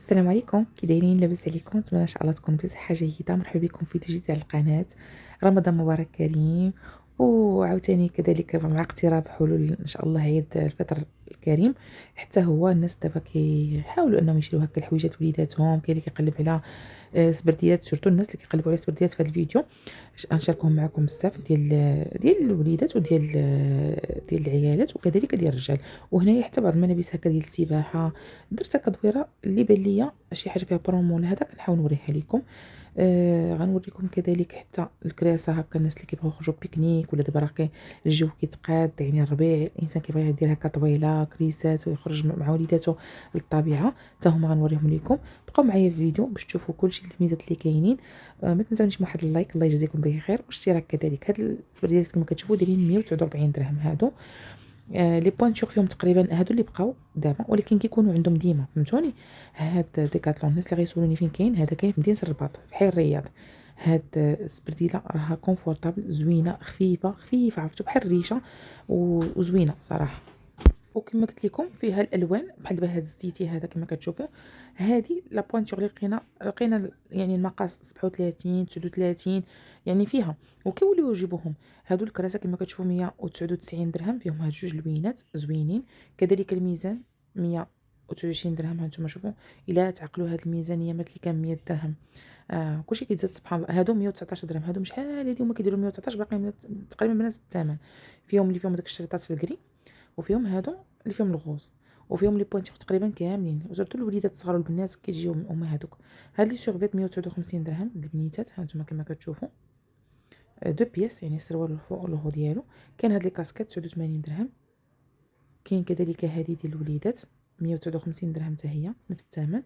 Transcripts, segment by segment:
السلام عليكم، كي دايرين؟ لاباس عليكم؟ نتمنى ان شاء الله تكونوا بصحه جيده. مرحبا بكم في فيديو جديد على القناه. رمضان مبارك كريم، وعاوتاني كذلك مع اقتراب حلول ان شاء الله عيد الفطر الكريم. حتى هو الناس دابا كيحاولوا انهم يشريو هكا الحويجات وليداتهم. كاين اللي كيقلب على سبرديات، سورتو الناس اللي كيقلبوا على سبرديات في هذا الفيديو غنشاركهم معكم بزاف ديال الوليدات وديال ديال العيالات وكذلك ديال الرجال. وهنايا حتى بعض الملابس هكا ديال السباحه درت هكا دويره اللي بان ليا شي حاجه فيها برومو لهذا كنحاول نوريها لكم. غنوريكم كذلك حتى الكراسه هكا الناس اللي كيبغيو يخرجوا بيكنيك، ولا دابا راه الجو كيتقاد، يعني الربيع الانسان كيبغي يدير هكا طويله كريسات ويخرج مع وليداتو للطبيعه. حتى هما غنوريهم لكم. بقاو معايا في الفيديو باش تشوفوا كلشي الميزات اللي كاينين. ما تنساونيش من واحد اللايك، الله يجزيكم بخير، والاشتراك كذلك. هاد السبرديات كما كتشوفوا دايرين 149 درهم هادو. لي بوانتور فيهم تقريبا هادو اللي بقاو دابا، ولكن كيكونوا عندهم ديما، فهمتوني؟ هاد ديكاتلون الناس اللي غيسولوني فين كاين، هذا كاين في مدينه الرباط في حي الرياض. هاد السبرديله راها كونفورطابل، زوينه، خفيفه عرفتوا بحال الريشه، وزوينه صراحه. وكما قلت لكم فيها الالوان بحال دابا هذا الزيتي هذا كما كتشوفوا. هذه لا بوانتور اللي لقينا يعني المقاس 37 39 يعني فيها، وكيوليو يجيبوهم. هادو الكراسه كما كتشوفوا 199 درهم، فيهم هاد جوج لوينات زوينين. كذلك الميزان 129 درهم. هانتوما شوفوا الا تعقلوا هاد الميزانيه مات لي كان 100 درهم. كلشي كيتزاد سبحان الله. هادو 119 درهم، هادو شحال هادي هما كيديروا 119 باقي تقريبا بنفس الثمن. فيهم اللي فيهم داك الشريطات في الكري، وفيهم هادو اللي فيهم الغوص، وفيهم لي بوانتيغ تقريبا كاملين، وزرتو الوليدات الصغار والبنات كيجيو هما هادوك. هاد لي سورفيت 159 درهم للبنيتات. هانتوما كما كتشوفوا دو بياس، يعني السروال الفوق والهو ديالو. كاين هاد لي كاسكيت 89 درهم. كاين كذلك هادي ديال الوليدات 159 درهم حتى هي نفس الثمن.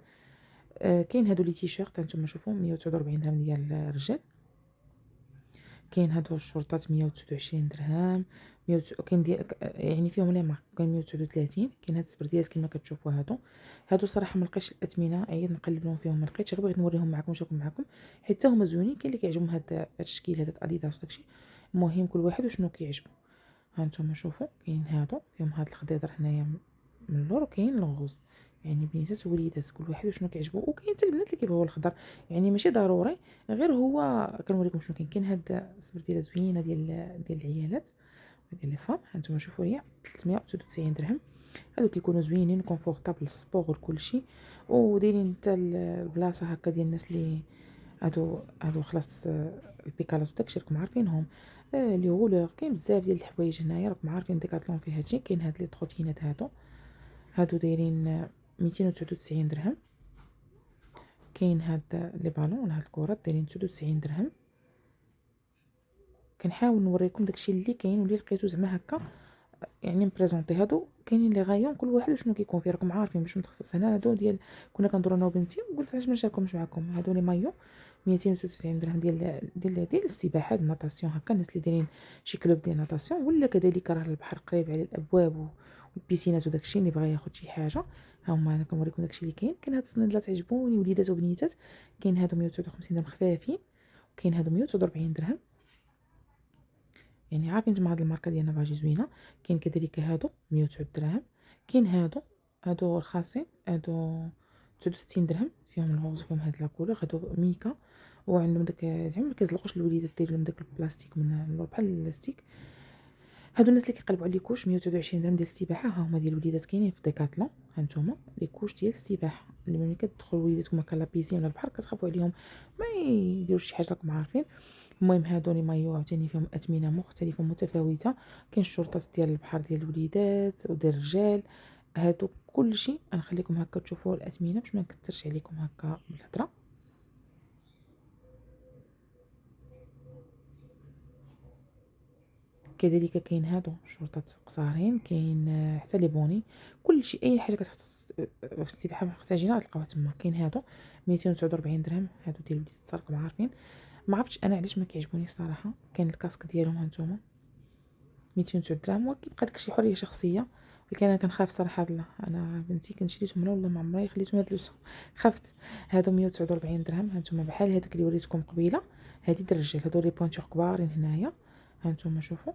كاين هادو لي تيشيرت هانتوما شوفوا 149 درهم ديال الرجال. كاين هادو الشورطات 129 درهم. كاين ديال يعني فيهم لي مارك. كاين 139. كاين هاد السبرديات كما كتشوفوا هادو صراحه ما لقيتش الاثمنه، عييت نقلب لهم فيهم ما لقيتش، غير بغيت نوريهم معكم ونشاركهم معكم حتى هما زوينين. كاين اللي كيعجبهم هاد التشكيل هذا اديداس وداكشي. المهم كل واحد وشنو كيعجبو. هانتوما شوفوا كاين هادو فيهم هاد الخضيضر هنايا من اللور، وكاين الغوز، يعني بنيتات ووليدات كل واحد وشنو كيعجبو. وكاين حتى البنات اللي كيبغيو الخضر، يعني ماشي ضروري، غير هو كنوريكم شنو كاين. كاين هاد السبرديله زوينه ديال العيالات ديال لي فام. هانتوما شوفوا هي 393 درهم. هادو كيكونوا زوينين كونفورطابل سبور وكلشي، ودايرين حتى البلاصه هكا ديال الناس اللي هادو خلاص البيكالات وداكشي راكم عارفينهم. لي غولور كاين بزاف ديال الحوايج هنايا راكم عارفين ديكاتلون فيه هادشي. كاين هاد لي تروتينات هادو دايرين 299 درهم. كاين هاد لي بالون هاد الكرات دايرين 99 درهم. كنحاول نوريكم داكشي اللي كاين واللي لقيتو زعما هكا، يعني نبريزونطي. هادو كاينين لي غايون كل واحد وشنو كيكون فيه، راكم عارفين باش متخصص. هنا هادو ديال كنا كندورو انا وبنتي، وقلت علاش ما نشاركهمش معكم. هادو لي مايو 296 درهم ديال السباحه، ديال الناطاسيون هكا الناس اللي دايرين شي كلوب ديال الناطاسيون، ولا كذلك راه البحر قريب على الابواب والبيسينات وداكشي اللي بغى ياخذ شي حاجه. ها هما انا كنوريكم داكشي اللي كاين. كاين هاد الصنيدلات عجبوني وليدات وبنيتات. كاين هادو 159 درهم خفافين، وكاين هادو 140 درهم. يعني عارفين نتوما هاد الماركه ديالنا باجي زوينه. كاين كذلك هادو 109 درهم. كاين هادو رخاصين، هادو 69 درهم، فيهم الغوز فيهم هاد لاكولور. هادو ميكا، وعندهم داك زعما ما كيزلقوش الوليدات، دير لهم داك البلاستيك من اللور بحال اللاستيك. هادو الناس اللي كيقلبوا على لي كوش 129 درهم ديال السباحه. ها هما ديال الوليدات كاينين في ديكاتلون. هانتوما لي كوش ديال السباحه اللي ملي كتدخل وليداتكم هكا لا بيسين ولا البحر كتخافوا عليهم ما يديروش شي حاجه، راكم عارفين. المهم هادو لي مايو عاوتاني فيهم اثمنه مختلفه متفاوته. كاين الشرطات ديال البحر ديال الوليدات وديال الرجال. هادو كلشي غنخليكم هكا تشوفوا الاثمنه باش ما نكثرش عليكم هكا بالهضره. كذلك كاين هادو شرطات قصارين. كاين حتى لي بوني، كلشي اي حاجه كتخص في السباحه محتاجينها غتلقاوها تما. كاين هادو 249 درهم. هادو ديال الوليدات راكم عارفين. ما عرفتش انا علاش ما كيعجبوني الصراحه. كاين الكاسك ديالهم هانتوما 209 درهم، وكيبقى داكشي حريه شخصيه. ولكن انا كنخاف صراحه. لا انا بنتي كنشريتهم لا، ولا ما عمري خليتهم يلبسوا، خفت. هادو 149 درهم. هانتوما بحال هذاك اللي وريتكم قبيله، هادي ديال الرجال. هادو لي بوانتور كبارين هنايا. هانتوما شوفوا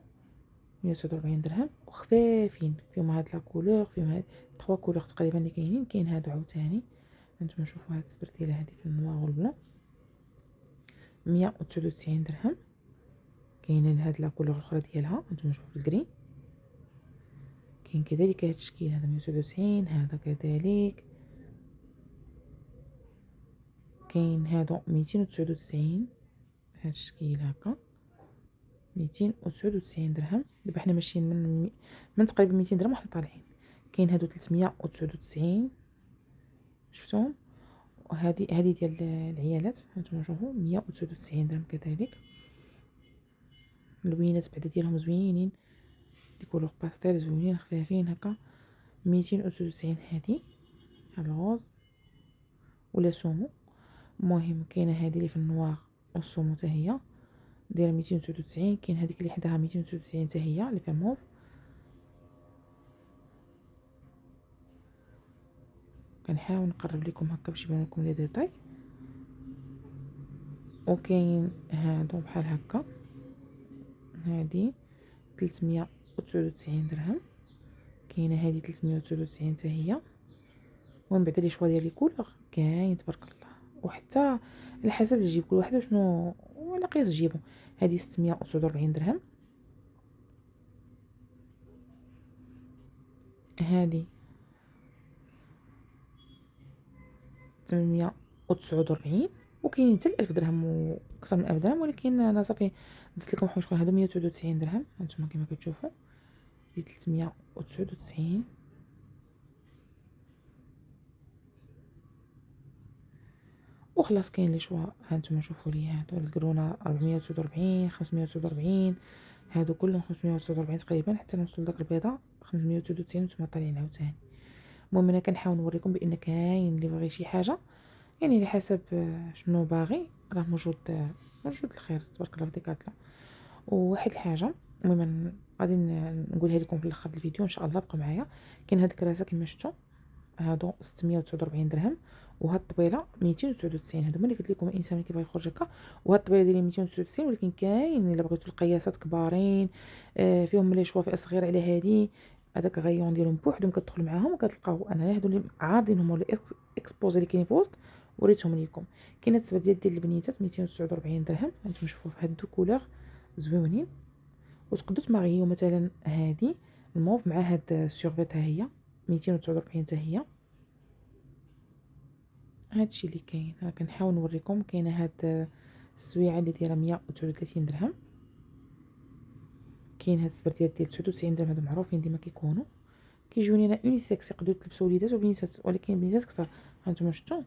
149 درهم وخفافين، فيهم هاد لا كولور، فيهم هاد 3 كولور تقريبا اللي كاينين. كاين هادو عاوتاني هانتوما شوفوا هاد السبرتيله هادي في النوار والبلون 199 درهم. كاينه هاد لا كولور الاخرى ديالها، هانتوما شوفوا الكري. كاين كذلك هاد الشكل هذا 199، هذا كذلك. كاين هادو 299 هاد الشكل هكا 299 درهم. دابا حنا ماشيين من تقريبا 200 درهم وحنا طالعين. كاين هادو 399 شفتوهم. وهذه ديال العيالات هانتوما شوفوا 199 درهم كذلك. اللوينات بعدا ديالهم زوينين، دي كولور باستيل زوينين خفافين هكا. 299 هذه الغوز ولا سومو. المهم كاينه هذه اللي في النوار والسومو حتى هي دايره 299. كاين هذيك اللي حداها 299 حتى هي اللي فيها موف. كنحاول نقرب لكم هكا باش يبان لكم لي ديتاي. وكاين هادو بحال هكا، هذه 399 درهم. كاينه هذه 399 حتى هي. المهم بعدا لي شوا ديال لي كولور كاين تبارك الله، وحتى على حسب الجيب كل واحد وشنو على قياس جيبو. هذه 649 درهم. هذه 849. وكاينين حتى 1000 درهم واكثر من 1000 درهم، ولكن انا صافي زدت لكم شكون هادو 199 درهم. هانتوما كما كتشوفوا دي 399. وخلاص كاين لي شوا. هانتوما شوفوا لي هادو الكرونه 449 549. هادو كلهم 549 تقريبا، حتى نوصلوا لداك البيضه 599 نتوما طالعين عاوتاني. المهم انا كنحاول نوريكم بان كاين اللي باغي شي حاجه يعني على حسب شنو باغي، راه موجود الخير تبارك الله في ديكاتلون. وواحد الحاجه المهم غادي نقولها لكم في الاخر الفيديو ان شاء الله، بقوا معايا. كاين هاد الكراسه كما شفتوا هادو 649 درهم، وهاد الطبيله 299. هادو ملي قلت لكم الانسان ملي كيبغي يخرج هكا. وهاد الطبيله ديالي 299، ولكن كاين الا بغيتو القياسات كبارين فيهم لي شوا فئه صغيره على هادي. هذاك غيون ديالهم بوحدهم كتدخلوا معاهم وكتلقاو انا هادو اللي عارضينهم ولا اكسبوزي اللي كاين في الوسط وريتهم لكم. كاينه السبات ديال البنيتات 249 درهم. هانتوما شوفوا في هاد دو كولور زويونين. وتقدروا تماريو مثلا هادي الموف مع هاد السيرفيت، ها هي 249 حتى هي. هادشي اللي كاين. ها كنحاول نوريكم. كاينه هاد السويعه اللي دايره 133 درهم. كاين هاد السبرتيات ديال 99 درهم، هادو معروفين ديما كيكونوا كيجوني انا اونيسيكس، يقدروا تلبسوا وليدات وبنيتات، ولكن بنيتات اكثر. هانتوما شفتوا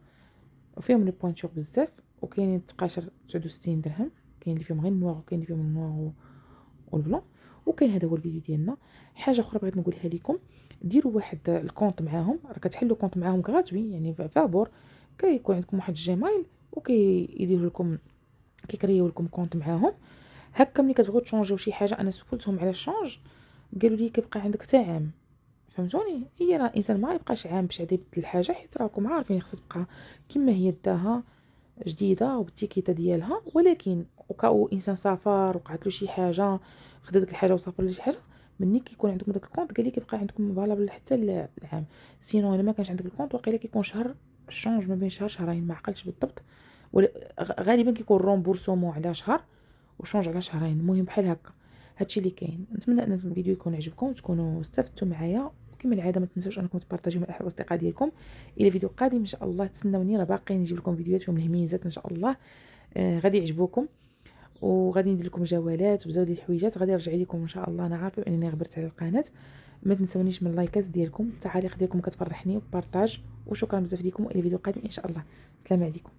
وفيهم لي بوينتور بزاف. وكاينين التقاشر 69 درهم. كاين اللي فيهم غير النوار وكاين اللي فيهم النوار والبلون. وكاين هذا هو الفيديو ديالنا. حاجه اخرى بغيت نقولها لكم، ديروا واحد الكونط معاهم، راه كتحلوا كونط معاهم غراتوي يعني فابور. كيكون عندكم واحد الجيميل وكيديروا لكم كيكريو لكم كونط معاهم هكا. ملي كتبغيو تشونجيو شي حاجه انا سولتهم على الشونج قالوا لي كيبقى عندك حتى عام. فهمتوني؟ هي راه الانسان ما يبقاش عام باش يبدل الحاجه، حيت راكم عارفين خصها تبقى كما هي داها جديده وبالتيكيته ديالها. ولكن وكاو انسان سافر وقعت له شي حاجه خدا ديك الحاجه وسافر لشي حاجه، مني كيكون عندكم داك الكونط قال لي كيبقى عندكم فالابل حتى العام. سينو الا ما كانش عندك الكونط واقيلا كيكون شهر الشونج ما بين شهر شهرين، ما عقلتش بالضبط. غالبا كيكون رومبورسومون على شهر وشونج على شهرين. المهم بحال هكا هادشي اللي كاين. نتمنى ان الفيديو يكون عجبكم وتكونوا استفدتوا معايا. كما العاده ما تنسوش انكم تبارطاجيو مع الاصدقاء ديالكم. الى فيديو قادم ان شاء الله تسناوني، راه باقي نجيب لكم فيديوهات فيهم الهميزات ان شاء الله. غادي يعجبوكم وغادي ندير لكم جولات وبزاف ديال الحويجات غادي نرجع لكم ان شاء الله. انا عارفه انني غبرت على القناه. ما تنسونيش من اللايكات ديالكم، التعاليق ديالكم كتفرحني وبارطاج. وشكرا بزاف لكم والى فيديو قادم ان شاء الله. السلام عليكم.